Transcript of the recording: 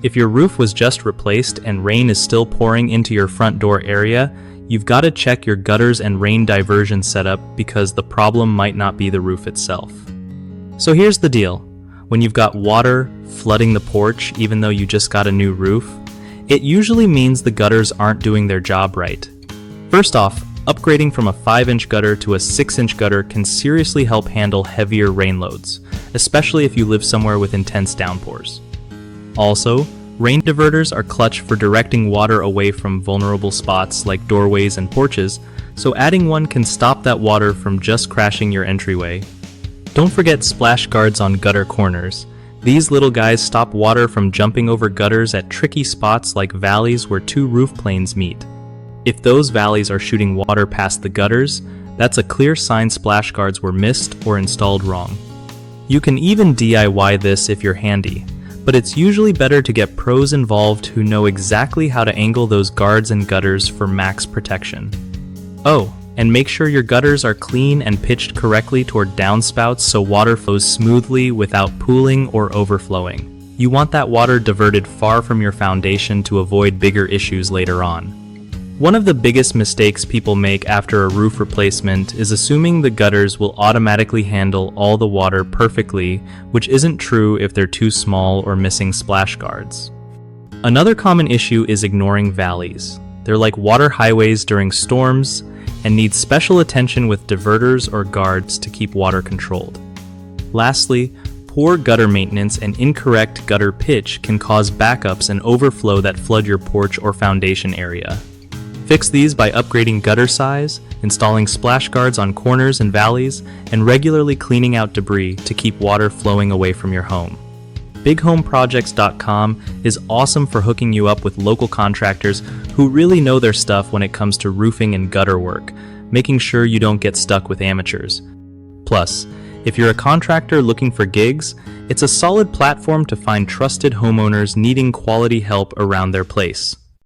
If your roof was just replaced and rain is still pouring into your front door area, you've got to check your gutters and rain diversion setup because the problem might not be the roof itself. So here's the deal. When you've got water flooding the porch even though you just got a new roof, it usually means the gutters aren't doing their job right. First off, upgrading from a 5-inch gutter to a 6-inch gutter can seriously help handle heavier rain loads, especially if you live somewhere with intense downpours. Also, rain diverters are clutch for directing water away from vulnerable spots like doorways and porches, so adding one can stop that water from just crashing your entryway. Don't forget splash guards on gutter corners. These little guys stop water from jumping over gutters at tricky spots like valleys where two roof planes meet. If those valleys are shooting water past the gutters, that's a clear sign splash guards were missed or installed wrong. You can even DIY this if you're handy, but it's usually better to get pros involved who know exactly how to angle those guards and gutters for max protection. Oh, and make sure your gutters are clean and pitched correctly toward downspouts so water flows smoothly without pooling or overflowing. You want that water diverted far from your foundation to avoid bigger issues later on. One of the biggest mistakes people make after a roof replacement is assuming the gutters will automatically handle all the water perfectly, which isn't true if they're too small or missing splash guards. Another common issue is ignoring valleys. They're like water highways during storms and need special attention with diverters or guards to keep water controlled. Lastly, poor gutter maintenance and incorrect gutter pitch can cause backups and overflow that flood your porch or foundation area. Fix these by upgrading gutter size, installing splash guards on corners and valleys, and regularly cleaning out debris to keep water flowing away from your home. BigHomeProjects.com is awesome for hooking you up with local contractors who really know their stuff when it comes to roofing and gutter work, making sure you don't get stuck with amateurs. Plus, if you're a contractor looking for gigs, it's a solid platform to find trusted homeowners needing quality help around their place.